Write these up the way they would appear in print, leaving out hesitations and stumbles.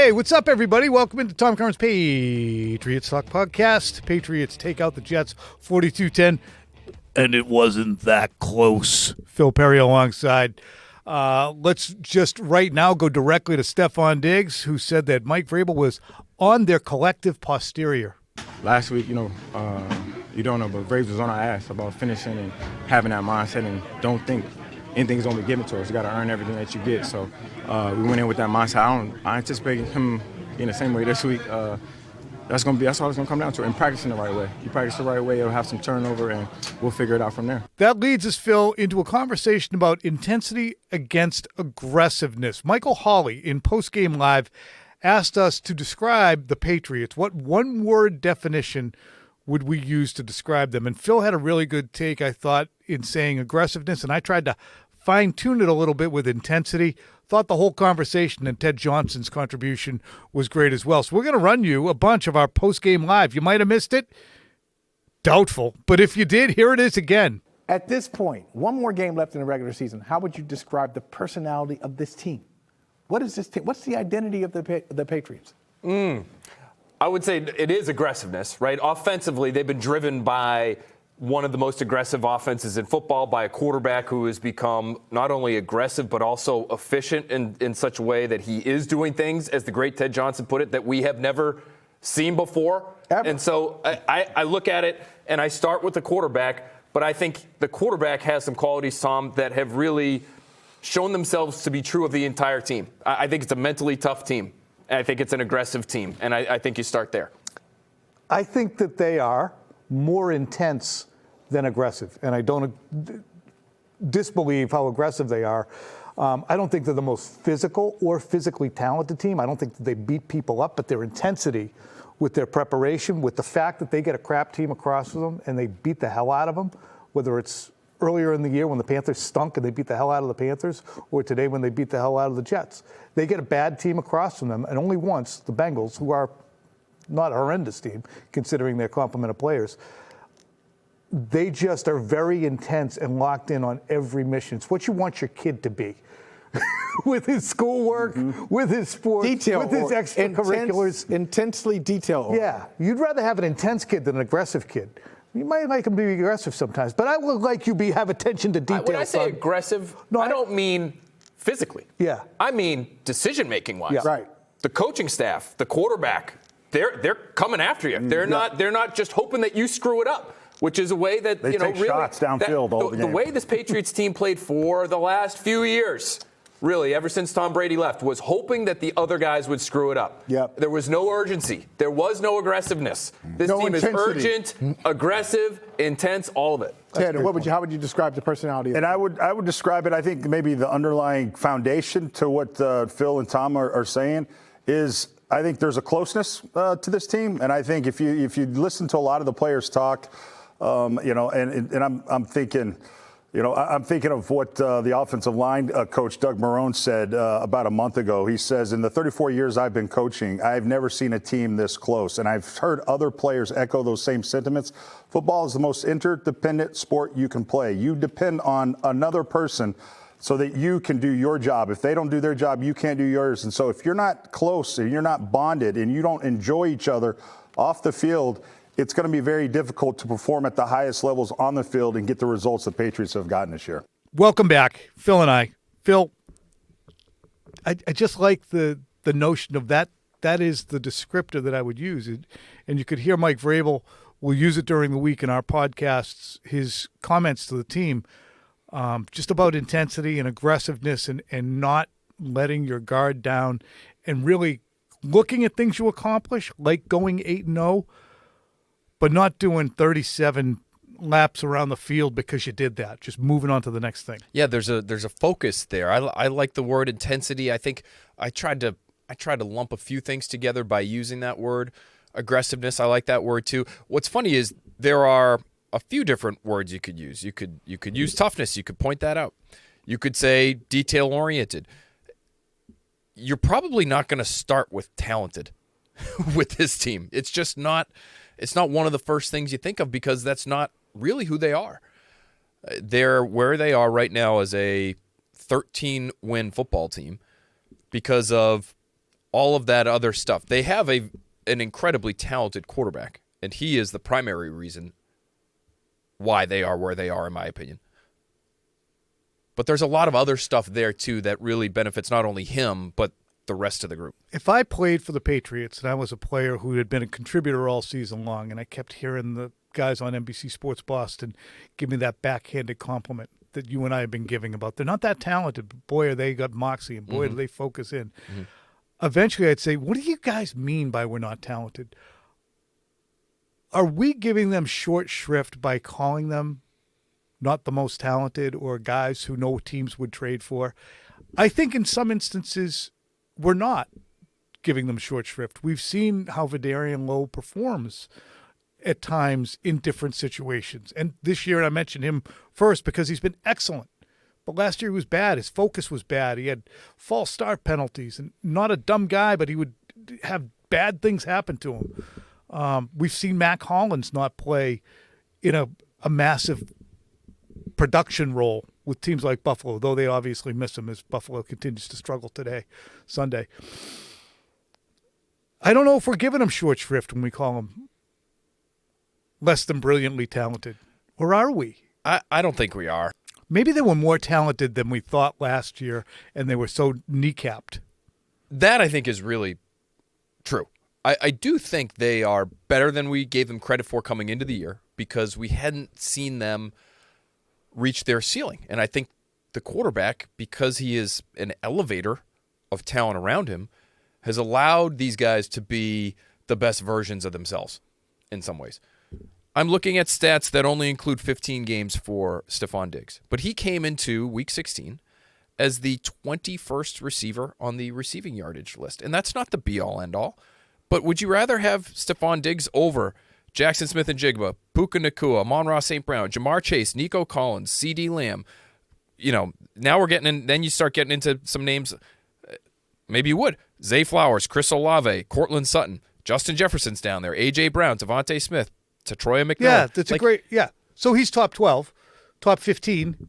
Hey, what's up, everybody? Welcome into Tom Curran's Patriots Talk Podcast. Patriots take out the Jets 42-10, and it wasn't that close. Phil Perry alongside. Let's just right now go directly to Stephon Diggs, who said that Mike Vrabel was on their collective posterior. Last week, you don't know, but Vrabel was on our ass about finishing and having that mindset and don't think anything's going to be given to us. You got to earn everything that you get. So we went in with that mindset. I anticipate him being the same way this week. That's all it's going to come down to, and practicing the right way. You practice the right way, you'll have some turnover, and we'll figure it out from there. That leads us, Phil, into a conversation about intensity against aggressiveness. Michael Hawley in Postgame Live asked us to describe the Patriots. What one-word definition would we use to describe them? And Phil had a really good take, I thought, in saying aggressiveness, and I tried to fine-tune it a little bit with intensity. Thought the whole conversation and Ted Johnson's contribution was great as well. So we're going to run you a bunch of our post-game live. You might have missed it. Doubtful. But if you did, here it is again. At this point, one more game left in the regular season. How would you describe the personality of this team? What is this team? What's the identity of the Patriots? I would say it is aggressiveness, right? Offensively, they've been driven by one of the most aggressive offenses in football, by a quarterback who has become not only aggressive but also efficient in such a way that he is doing things, as the great Ted Johnson put it, that we have never seen before. Ever. And so I look at it and I start with the quarterback, but I think the quarterback has some qualities, Tom, that have really shown themselves to be true of the entire team. I think it's a mentally tough team, and I think it's an aggressive team, and I think you start there. I think that they are more intense than aggressive, and I don't disbelieve how aggressive they are. I don't think they're the most physical or physically talented team. I don't think that they beat people up, but their intensity with their preparation, with the fact that they get a crap team across from them and they beat the hell out of them, whether it's earlier in the year when the Panthers stunk and they beat the hell out of the Panthers, or today when they beat the hell out of the Jets. They get a bad team across from them, and only once, the Bengals, who are not a horrendous team, considering their complement of players, they just are very intense and locked in on every mission. It's what you want your kid to be. With his schoolwork, with his sports, with his extracurriculars. Intensely detailed. Yeah. You'd rather have an intense kid than an aggressive kid. You might like him to be aggressive sometimes, but I would like you to have attention to detail. When I say aggressive, I don't mean physically. Yeah. I mean decision-making wise. Yeah. Right. The coaching staff, the quarterback, they're coming after you. They're not just hoping that you screw it up, which is a way that they take really shots downfield all the game. The way this Patriots team played for the last few years, really, ever since Tom Brady left, was hoping that the other guys would screw it up. Yep. There was no urgency. There was no aggressiveness. This No team intensity. is urgent, aggressive, intense, all of it. Ted, how would you describe the personality? And I would describe it, I think maybe the underlying foundation to what Phil and Tom are saying is I think there's a closeness to this team. And I think if you listen to a lot of the players talk, and I'm thinking, I'm thinking of what the offensive line coach Doug Marrone said about a month ago. He says, in the 34 years I've been coaching, I've never seen a team this close. And I've heard other players echo those same sentiments. Football is the most interdependent sport you can play. You depend on another person so that you can do your job. If they don't do their job, you can't do yours. And so if you're not close and you're not bonded and you don't enjoy each other off the field, it's going to be very difficult to perform at the highest levels on the field and get the results the Patriots have gotten this year. Welcome back, Phil and I. Phil, I just like the notion of that. That is the descriptor that I would use. And you could hear Mike Vrabel will use it during the week in our podcasts, his comments to the team, just about intensity and aggressiveness and not letting your guard down and really looking at things you accomplish, like going 8-0, but not doing 37 laps around the field because you did that. Just moving on to the next thing. Yeah, there's a focus there. I like the word intensity. I think I tried to lump a few things together by using that word. Aggressiveness, I like that word too. What's funny is there are a few different words you could use. You could use toughness. You could point that out. You could say detail oriented. You're probably not going to start with talented with this team. It's just not. It's not one of the first things you think of because that's not really who they are. They're where they are right now as a 13-win football team because of all of that other stuff. They have an incredibly talented quarterback, and he is the primary reason why they are where they are, in my opinion. But there's a lot of other stuff there, too, that really benefits not only him, but the rest of the group. If I played for the Patriots and I was a player who had been a contributor all season long, and I kept hearing the guys on NBC Sports Boston give me that backhanded compliment that you and I have been giving about they're not that talented, but boy, are they got moxie, and boy, do they focus in. Eventually, I'd say, what do you guys mean by we're not talented? Are we giving them short shrift by calling them not the most talented or guys who no teams would trade for? I think in some instances we're not giving them short shrift. We've seen how Vidarian Lowe performs at times in different situations. And this year, and I mentioned him first because he's been excellent. But last year he was bad. His focus was bad. He had false start penalties, and not a dumb guy, but he would have bad things happen to him. We've seen Mac Hollins not play in a massive production role with teams like Buffalo, though they obviously miss him as Buffalo continues to struggle Sunday. I don't know if we're giving him short shrift when we call him less than brilliantly talented. Or are we? I don't think we are. Maybe they were more talented than we thought last year, and they were so kneecapped. That, I think, is really true. I do think they are better than we gave them credit for coming into the year because we hadn't seen them reach their ceiling. And I think the quarterback, because he is an elevator of talent around him, has allowed these guys to be the best versions of themselves in some ways. I'm looking at stats that only include 15 games for Stephon Diggs, but he came into Week 16 as the 21st receiver on the receiving yardage list, and that's not the be-all, end-all. But would you rather have Stephon Diggs over Jackson Smith and Jigba, Puka Nacua, Amon-Ra St. Brown, Jamar Chase, Nico Collins, C.D. Lamb? You know, now we're getting in, then you start getting into some names. Maybe you would. Zay Flowers, Chris Olave, Cortland Sutton, Justin Jefferson's down there, A.J. Brown, Devontae Smith, Troy McMillan. Yeah, that's a great, yeah. So he's top 12, top 15.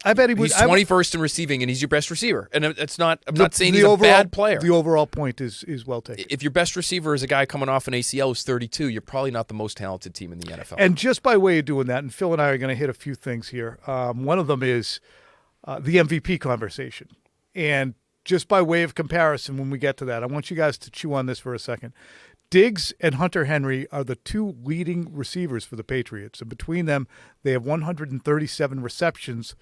I bet he would. He's 21st in receiving, and he's your best receiver. And it's not. I'm not saying he's a bad player. The overall point is well taken. If your best receiver is a guy coming off an ACL who's 32, you're probably not the most talented team in the NFL. And just by way of doing that, and Phil and I are going to hit a few things here. One of them is the MVP conversation. And just by way of comparison, when we get to that, I want you guys to chew on this for a second. Diggs and Hunter Henry are the two leading receivers for the Patriots. And between them, they have 137 receptions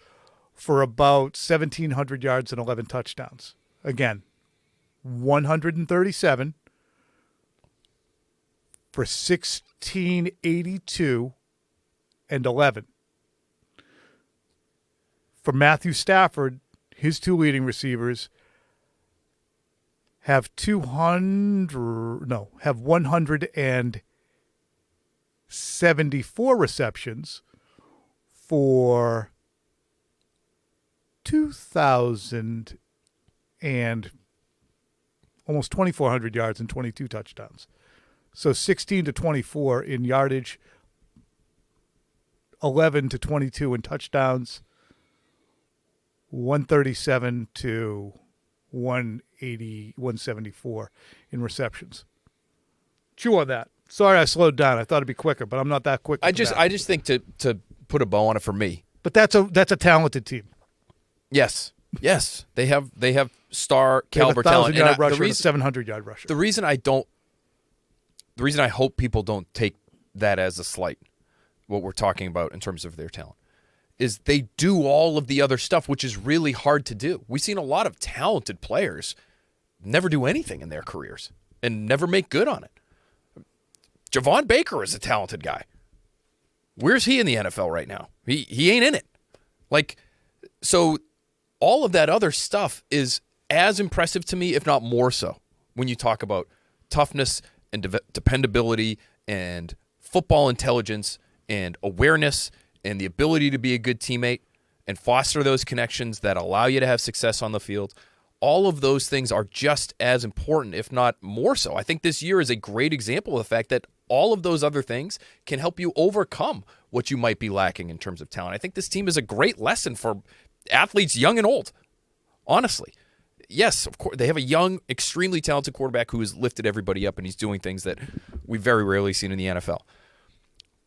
for about 1,700 yards and 11 touchdowns. Again, 137 for 1,682 and 11. For Matthew Stafford, his two leading receivers have 174 receptions for 2,000 and almost 2,400 yards and 22 touchdowns. So 16 to 24 in yardage, 11 to 22 in touchdowns, 137 to 180, 174 in receptions. Chew on that. Sorry I slowed down. I thought it'd be quicker, but I'm not that quick. I just think to put a bow on it for me. But that's a talented team. Yes. They have star caliber talent. They have a 1,000-yard rusher and a 700-yard rusher. The reason I hope people don't take that as a slight, what we're talking about in terms of their talent, is they do all of the other stuff, which is really hard to do. We've seen a lot of talented players never do anything in their careers and never make good on it. Javon Baker is a talented guy. Where's he in the NFL right now? He ain't in it. So all of that other stuff is as impressive to me, if not more so, when you talk about toughness and dependability and football intelligence and awareness and the ability to be a good teammate and foster those connections that allow you to have success on the field. All of those things are just as important, if not more so. I think this year is a great example of the fact that all of those other things can help you overcome what you might be lacking in terms of talent. I think this team is a great lesson for athletes young and old. Honestly, yes, of course, they have a young, extremely talented quarterback who has lifted everybody up, and he's doing things that we've very rarely seen in the NFL.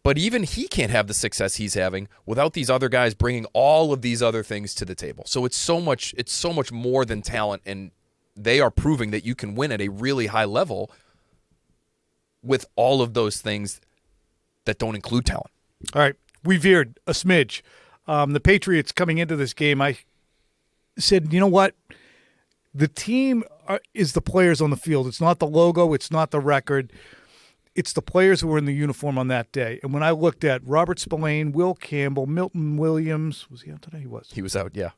But even he can't have the success he's having without these other guys bringing all of these other things to the table. So it's so much more than talent, and they are proving that you can win at a really high level with all of those things that don't include talent. All right, we veered a smidge. The Patriots coming into this game, I said, you know what? The team is the players on the field. It's not the logo. It's not the record. It's the players who were in the uniform on that day. And when I looked at Robert Spillane, Will Campbell, Milton Williams, was he out today? He was. He was out, yeah.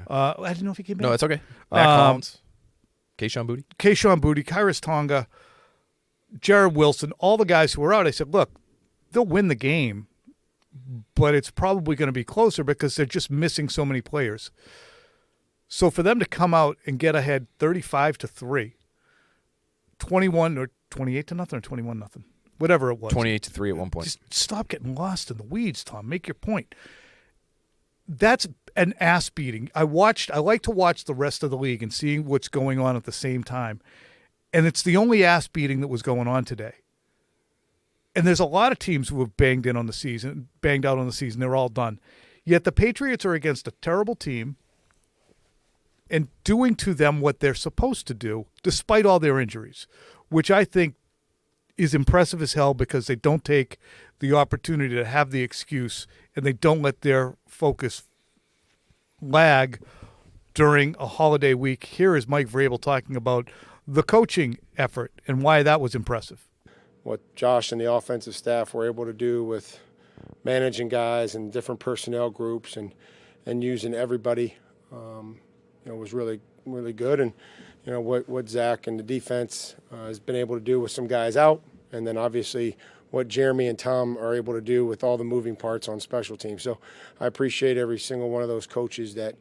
I didn't know if he came back. No, it's okay. Matt Collins, Kayshon Boutte. Kairos Tonga, Jared Wilson, all the guys who were out. I said, look, they'll win the game, but it's probably going to be closer because they're just missing so many players. So for them to come out and get ahead 35-3, 21 or 28-0 or 21-0, whatever it was. 28-3 at one point. Just stop getting lost in the weeds, Tom. Make your point. That's an ass beating. I like to watch the rest of the league and seeing what's going on at the same time. And it's the only ass beating that was going on today. And there's a lot of teams who have banged out on the season. They're all done. Yet the Patriots are against a terrible team and doing to them what they're supposed to do, despite all their injuries, which I think is impressive as hell because they don't take the opportunity to have the excuse and they don't let their focus lag during a holiday week. Here is Mike Vrabel talking about the coaching effort and why that was impressive. What Josh and the offensive staff were able to do with managing guys and different personnel groups and using everybody, was really, really good. And, what Zach and the defense has been able to do with some guys out, and then obviously what Jeremy and Tom are able to do with all the moving parts on special teams. So I appreciate every single one of those coaches that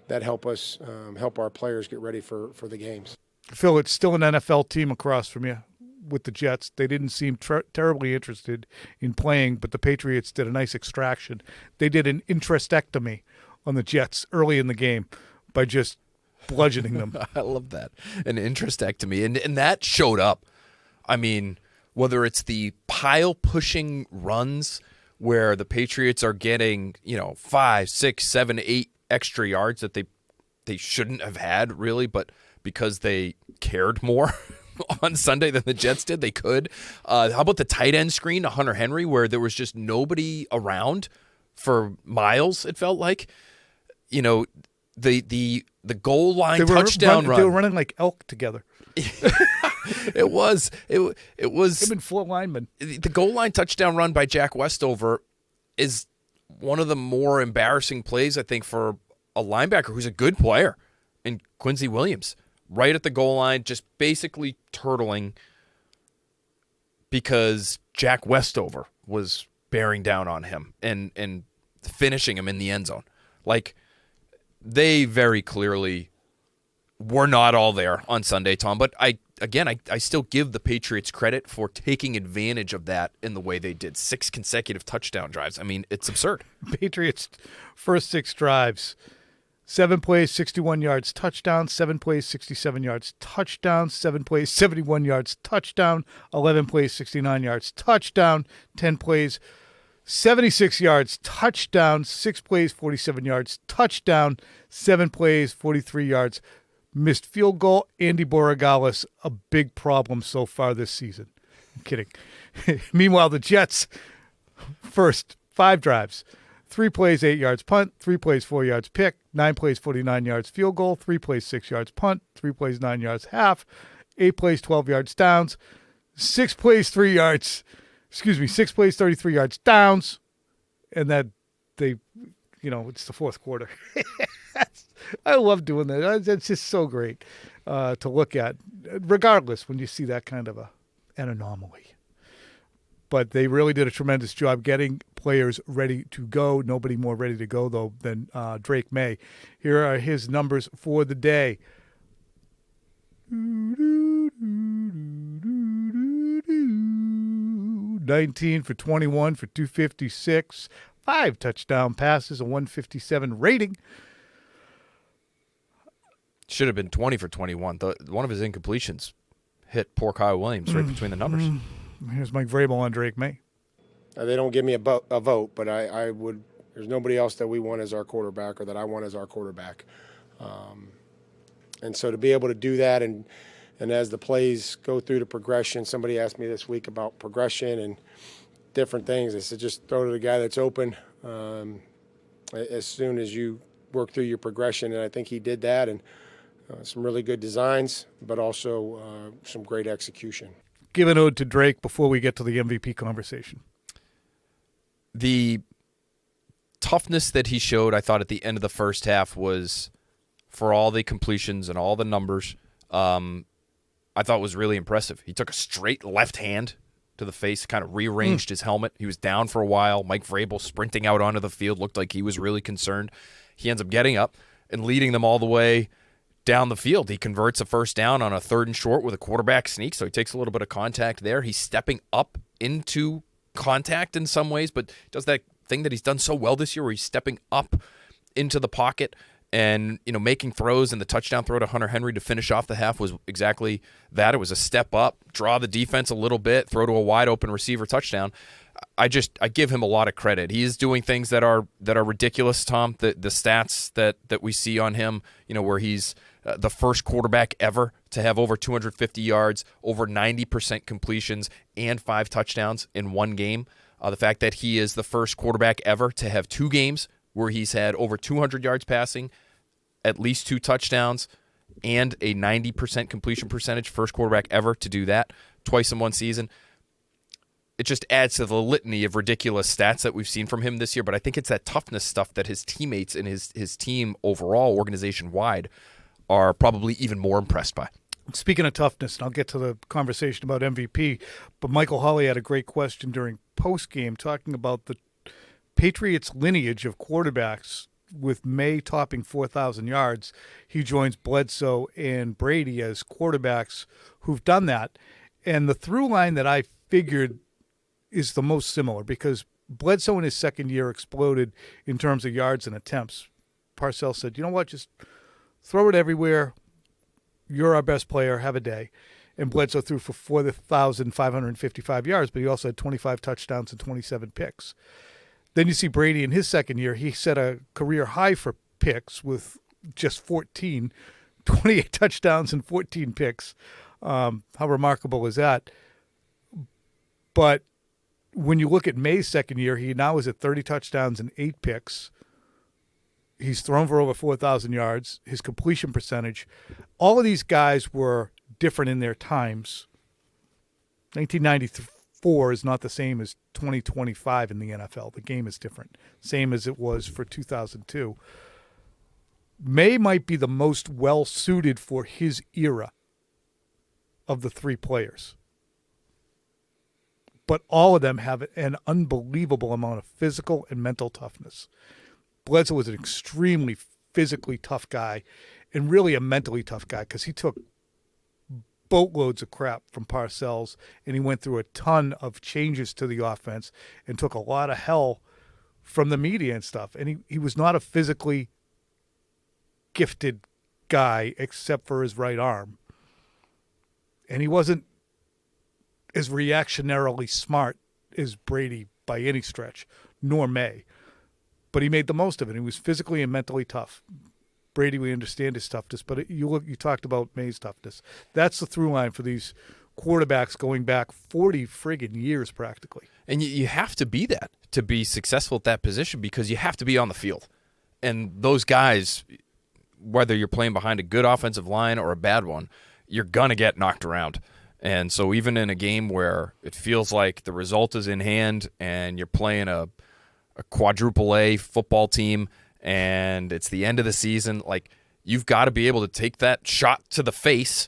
help us, help our players get ready for the games. Phil, it's still an NFL team across from you with the Jets. They didn't seem terribly interested in playing, but the Patriots did a nice extraction. They did an interestectomy on the Jets early in the game by just bludgeoning them. I love that. An interestectomy. And that showed up. I mean, whether it's the pile pushing runs where the Patriots are getting, 5, 6, 7, 8 extra yards that they shouldn't have had really, but because they cared more on Sunday than the Jets did, they could. How about the tight end screen to Hunter Henry where there was just nobody around for miles, it felt like? The goal line touchdown run. They were running like elk together. It was. Him and four linemen. The goal line touchdown run by Jack Westover is one of the more embarrassing plays, I think, for a linebacker who's a good player, in Quincy Williams. Right at the goal line, just basically turtling because Jack Westover was bearing down on him and finishing him in the end zone. Like, they very clearly were not all there on Sunday, Tom. But I still give the Patriots credit for taking advantage of that in the way they did. 6 consecutive touchdown drives. I mean, it's absurd. Patriots' first 6 drives, 7 plays, 61 yards, touchdown, 7 plays, 67 yards, touchdown, 7 plays, 71 yards, touchdown, 11 plays, 69 yards, touchdown, 10 plays, 76 yards, touchdown, 6 plays, 47 yards, touchdown, 7 plays, 43 yards, missed field goal. Andy Borregales, a big problem so far this season. I'm kidding. Meanwhile, the Jets, first 5 drives, 3 plays, 8 yards, punt, 3 plays, 4 yards, pick, 9 plays, 49 yards, field goal, 3 plays, 6 yards, punt, 3 plays, 9 yards, half, 8 plays, 12 yards, downs, 6 plays, 6 plays, 33 yards, downs, and that it's the fourth quarter. I love doing that. It's just so great to look at, regardless, when you see that kind of an anomaly. But they really did a tremendous job getting players ready to go. Nobody more ready to go, though, than Drake Maye. Here are his numbers for the day. 19 for 21 for 256, 5 touchdown passes, a 157 rating. Should have been 20 for 21. One of his incompletions hit poor Kyle Williams right between the numbers. Here's Mike Vrabel on Drake Maye. They don't give me a vote, but I would. There's nobody else that we want as our quarterback or that I want as our quarterback. And so to be able to do that and as the plays go through the progression, somebody asked me this week about progression and different things. I said, just throw to the guy that's open as soon as you work through your progression. And I think he did that, and some really good designs, but also some great execution. Give an ode to Drake before we get to the MVP conversation. The toughness that he showed, I thought, at the end of the first half was, for all the completions and all the numbers, I thought was really impressive. He took a straight left hand to the face, kind of rearranged his helmet. He was down for a while. Mike Vrabel sprinting out onto the field looked like he was really concerned. He ends up getting up and leading them all the way down the field. He converts a first down on a 3rd and short with a quarterback sneak, so he takes a little bit of contact there. He's stepping up into contact in some ways, but does that thing that he's done so well this year where he's stepping up into the pocket and, making throws, and the touchdown throw to Hunter Henry to finish off the half was exactly that. It was a step up, draw the defense a little bit, throw to a wide open receiver touchdown. I give him a lot of credit. He is doing things that are ridiculous, Tom. The stats that we see on him, where he's the first quarterback ever to have over 250 yards, over 90% completions, and 5 touchdowns in one game. The fact that he is the first quarterback ever to have 2 games where he's had over 200 yards passing, at least 2 touchdowns, and a 90% completion percentage, first quarterback ever to do that twice in one season. It just adds to the litany of ridiculous stats that we've seen from him this year, but I think it's that toughness stuff that his teammates and his team overall, organization-wide, are probably even more impressed by. Speaking of toughness, and I'll get to the conversation about MVP, but Michael Hawley had a great question during postgame talking about the Patriots' lineage of quarterbacks, with Maye topping 4,000 yards. He joins Bledsoe and Brady as quarterbacks who've done that. And the through line that I figured is the most similar, because Bledsoe in his second year exploded in terms of yards and attempts. Parcells said, you know what, just throw it everywhere. You're our best player. Have a day. And Bledsoe threw for 4,555 yards, but he also had 25 touchdowns and 27 picks. Then you see Brady in his second year. He set a career high for picks with just 14, 28 touchdowns and 14 picks. How remarkable is that? But when you look at Maye's second year, he now is at 30 touchdowns and 8 picks. He's thrown for over 4,000 yards. His completion percentage, all of these guys were different in their times. 1994 is not the same as 2025 in the NFL. The game is different, same as it was for 2002. Maye might be the most well-suited for his era of the 3 players. But all of them have an unbelievable amount of physical and mental toughness. Bledsoe was an extremely physically tough guy and really a mentally tough guy, because he took boatloads of crap from Parcells, and he went through a ton of changes to the offense and took a lot of hell from the media and stuff. And he was not a physically gifted guy except for his right arm. And he wasn't as reactionarily smart as Brady by any stretch, nor Maye. But he made the most of it. He was physically and mentally tough. Brady, we understand his toughness, but you talked about Maye's toughness. That's the through line for these quarterbacks going back 40 friggin' years practically. And you have to be that to be successful at that position, because you have to be on the field. And those guys, whether you're playing behind a good offensive line or a bad one, you're going to get knocked around. And so even in a game where it feels like the result is in hand and you're playing a quadruple A football team and it's the end of the season, like, you've got to be able to take that shot to the face,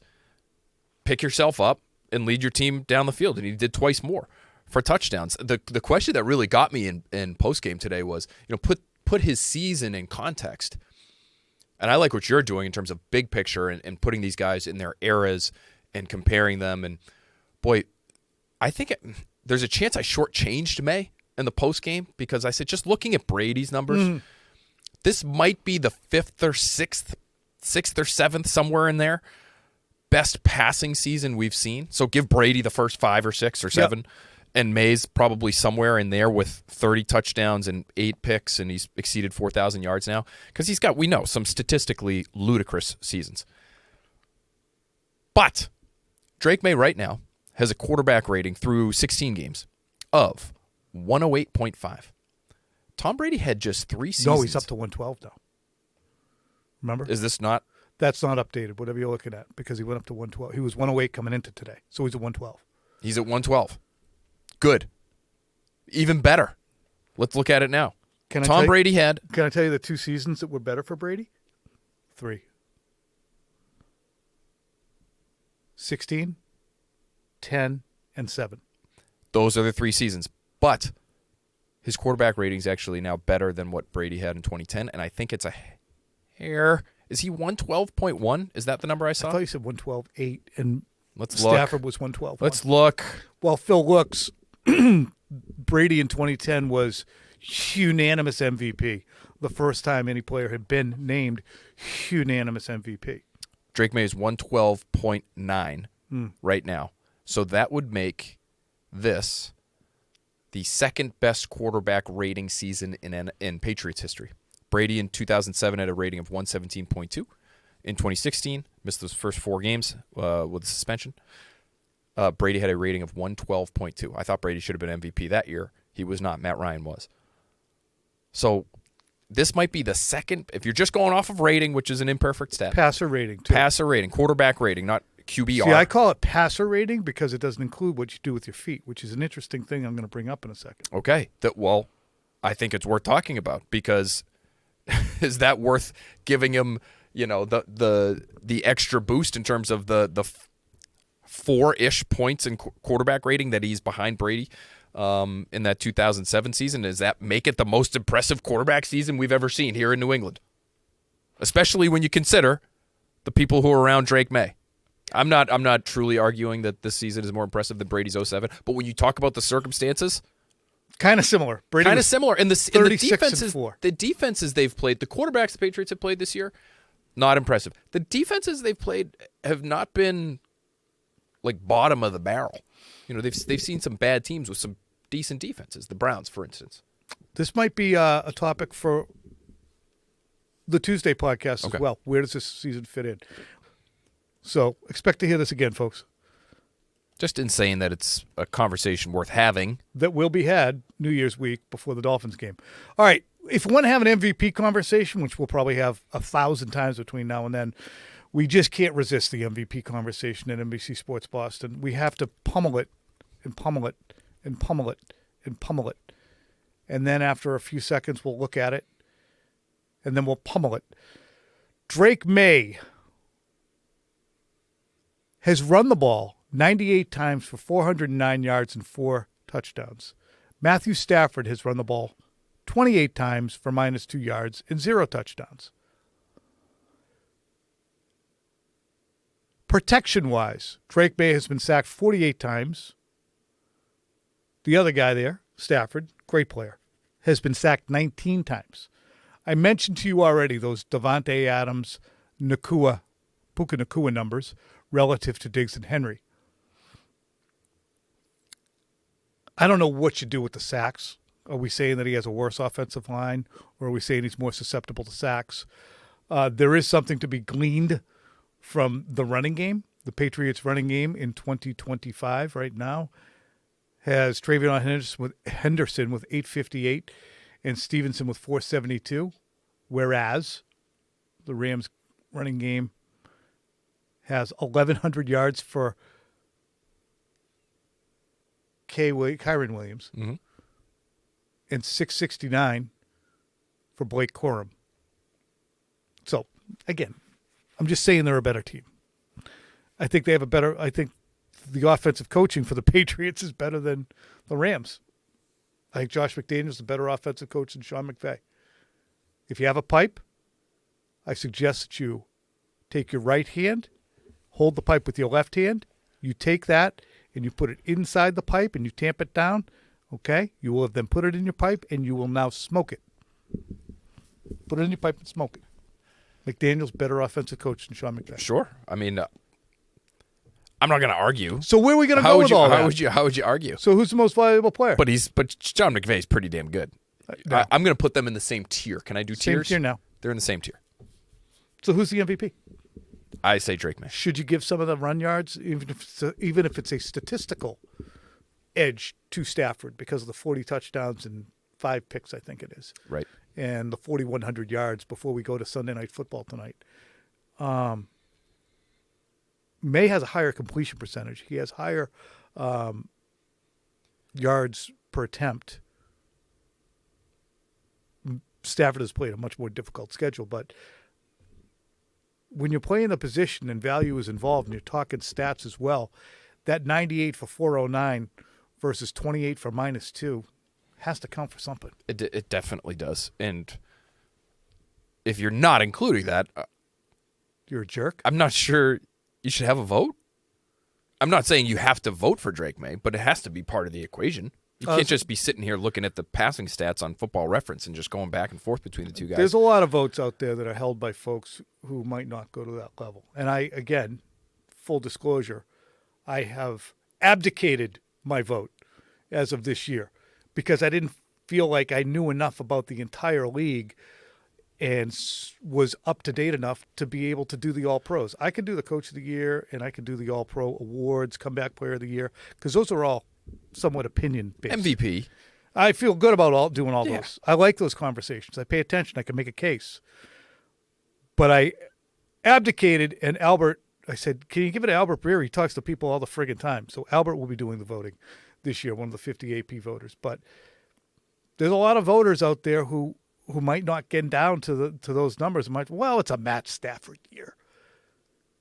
pick yourself up, and lead your team down the field. And he did twice more for touchdowns. The question that really got me in postgame today was, put his season in context. And I like what you're doing in terms of big picture and putting these guys in their eras and comparing them. And, boy, I think there's a chance I shortchanged Maye in the postgame, because I said, just looking at Brady's numbers, this might be the 5th or 6th 6th or 7th, somewhere in there. Best passing season we've seen. So give Brady the first 5 or 6 or 7. Yep. And Maye's probably somewhere in there with 30 touchdowns and 8 picks, and he's exceeded 4,000 yards now. Because he's got, we know, some statistically ludicrous seasons. But Drake Maye right now has a quarterback rating through 16 games of 108.5. Tom Brady had just 3 seasons. No, he's up to 112 now. Remember? Is this not? That's not updated, whatever you're looking at, because he went up to 112. He was 108 coming into today, so he's at 112. He's at 112. Good. Even better. Let's look at it now. Tom Brady had... Can I tell you the 2 seasons that were better for Brady? 3. 16, 10, and 7. Those are the 3 seasons. But his quarterback rating is actually now better than what Brady had in 2010, and I think it's a hair. Is he 112.1? Is that the number I saw? I thought you said 112.8, and Let's Stafford look. was 112. Let's look. Well, Phil looks. Brady in 2010 was unanimous MVP. The first time any player had been named unanimous MVP. Drake Maye is 112.9 right now. So that would make this the second best quarterback rating season in Patriots history. Brady in 2007 had a rating of 117.2. In 2016, missed those first 4 games with a suspension. Brady had a rating of 112.2. I thought Brady should have been MVP that year. He was not. Matt Ryan was. So this might be the second, if you're just going off of rating, which is an imperfect stat. Passer rating, too. Passer rating, quarterback rating, not QBR. See, I call it passer rating because it doesn't include what you do with your feet, which is an interesting thing I'm going to bring up in a second. Okay. Well, I think it's worth talking about because is that worth giving him, the extra boost in terms of the 4-ish points in quarterback rating that he's behind Brady in that 2007 season? Does that make it the most impressive quarterback season we've ever seen here in New England? Especially when you consider the people who are around Drake Maye. I'm not truly arguing that this season is more impressive than Brady's 07, but when you talk about the circumstances, kind of similar. Kind of similar. And the defenses they've played, the quarterbacks the Patriots have played this year, not impressive. The defenses they've played have not been like bottom of the barrel. They've seen some bad teams with some decent defenses. The Browns, for instance. This might be a topic for the Tuesday podcast as well. Where does this season fit in? So expect to hear this again, folks. Just in saying that it's a conversation worth having. That will be had New Year's week before the Dolphins game. All right. If we want to have an MVP conversation, which we'll probably have 1,000 times between now and then, we just can't resist the MVP conversation at NBC Sports Boston. We have to pummel it and pummel it and pummel it and pummel it. And then after a few seconds, we'll look at it, and then we'll pummel it. Drake Maye has run the ball 98 times for 409 yards and 4 touchdowns. Matthew Stafford has run the ball 28 times for -2 yards and 0 touchdowns. Protection-wise, Drake Maye has been sacked 48 times. The other guy there, Stafford, great player, has been sacked 19 times. I mentioned to you already those Devontae Adams, Puka Nacua numbers relative to Diggs and Henry. I don't know what you do with the sacks. Are we saying that he has a worse offensive line, or are we saying he's more susceptible to sacks? There is something to be gleaned from the running game. The Patriots running game in 2025 right now has Travion Henderson with 858 and Stevenson with 472, whereas the Rams running game has 1,100 yards for Curran Williams and 669 for Blake Corum. So, again, I'm just saying they're a better team. I think the offensive coaching for the Patriots is better than the Rams. I think Josh McDaniels is a better offensive coach than Sean McVay. If you have a pipe, I suggest that you take your right hand, hold the pipe with your left hand. You take that and you put it inside the pipe and you tamp it down. Okay? You will have then put it in your pipe and you will now smoke it. Put it in your pipe and smoke it. McDaniel's better offensive coach than Sean McVay. Sure. I mean, I'm not going to argue. So where are we going to go with all that? How would you argue? So who's the most valuable player? But John McVay's pretty damn good. No. I'm going to put them in the same tier. Can I do Same tiers? tier now. They're in the same tier. So who's the MVP? I say Drake May. Should you give some of the run yards, even if it's a statistical edge to Stafford because of the 40 touchdowns and 5 picks, I think it is. Right. And the 4,100 yards before we go to Sunday Night Football tonight. May has a higher completion percentage. He has higher yards per attempt. Stafford has played a much more difficult schedule, but when you're playing the position and value is involved and you're talking stats as well, that 98 for 409 versus 28 for -2 has to count for something. It definitely does. And if you're not including that, You're a jerk. I'm not sure you should have a vote. I'm not saying you have to vote for Drake May, but it has to be part of the equation. You can't just be sitting here looking at the passing stats on Football Reference and just going back and forth between the two guys. There's a lot of votes out there that are held by folks who might not go to that level. And I, again, full disclosure, I have abdicated my vote as of this year because I didn't feel like I knew enough about the entire league and was up to date enough to be able to do the All-Pros. I could do the Coach of the Year and I could do the All-Pro Awards, Comeback Player of the Year, because those are all somewhat opinion-based. MVP. I feel good about doing all those. I like those conversations. I pay attention. I can make a case. But I abdicated, and Albert, I said, can you give it to Albert Breer? He talks to people all the friggin' time. So Albert will be doing the voting this year, one of the 50 AP voters. But there's a lot of voters out there who might not get down to those numbers. Well, it's a Matt Stafford year.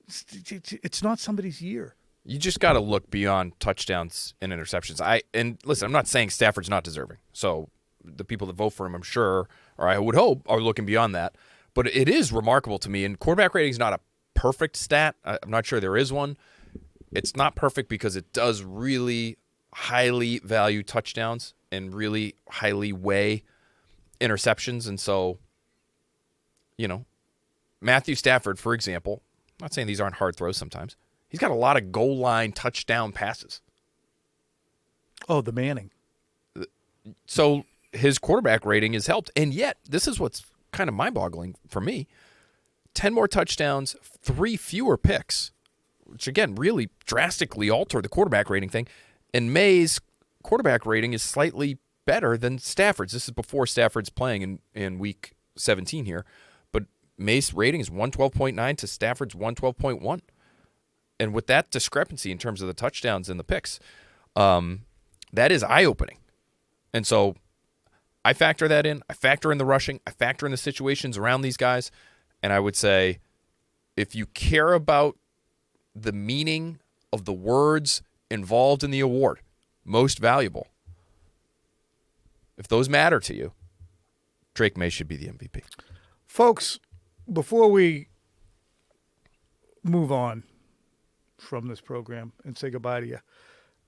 It's not somebody's year. You just got to look beyond touchdowns and interceptions. And listen, I'm not saying Stafford's not deserving. So the people that vote for him, I'm sure, or I would hope, are looking beyond that. But it is remarkable to me. And quarterback rating is not a perfect stat. I'm not sure there is one. It's not perfect because it does really highly value touchdowns and really highly weigh interceptions. And so, Matthew Stafford, for example, I'm not saying these aren't hard throws sometimes. He's got a lot of goal line touchdown passes. Oh, the Manning. So his quarterback rating is helped. And yet, this is what's kind of mind-boggling for me. 10 more touchdowns, 3 fewer picks, which, again, really drastically alter the quarterback rating thing. And May's quarterback rating is slightly better than Stafford's. This is before Stafford's playing in Week 17 here. But May's rating is 112.9 to Stafford's 112.1. And with that discrepancy in terms of the touchdowns and the picks, that is eye-opening. And so I factor that in. I factor in the rushing. I factor in the situations around these guys. And I would say if you care about the meaning of the words involved in the award, most valuable, if those matter to you, Drake May should be the MVP. Folks, before we move on from this program and say goodbye to you,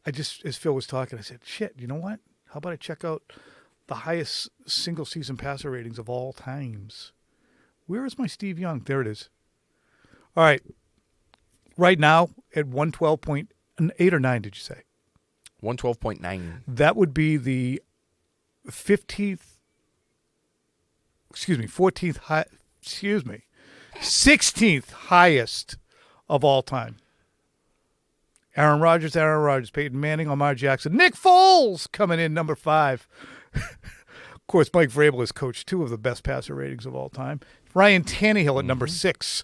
I just, as Phil was talking, I said, shit, you know what? How about I check out the highest single-season passer ratings of all times? Where is my Steve Young? There it is. All right. Right now at 112.8 or 9, did you say? 112.9. That would be the 16th highest of all time. Aaron Rodgers, Peyton Manning, Lamar Jackson, Nick Foles coming in number 5. Of course, Mike Vrabel has coached 2 of the best passer ratings of all time. Ryan Tannehill at number 6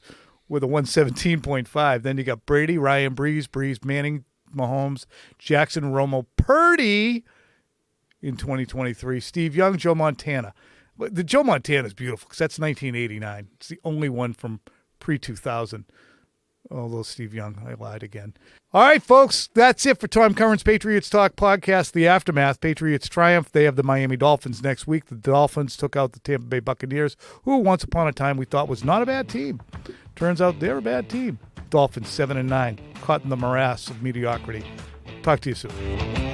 with a 117.5. Then you got Brady, Ryan, Breeze, Manning, Mahomes, Jackson, Romo, Purdy in 2023. Steve Young, Joe Montana. The Joe Montana is beautiful because that's 1989. It's the only one from pre-2000. Although Steve Young, I lied again. All right, folks, that's it for Tom Curran's Patriots Talk podcast, The Aftermath. Patriots triumph. They have the Miami Dolphins next week. The Dolphins took out the Tampa Bay Buccaneers, who once upon a time we thought was not a bad team. Turns out they're a bad team. Dolphins 7-9, caught in the morass of mediocrity. Talk to you soon.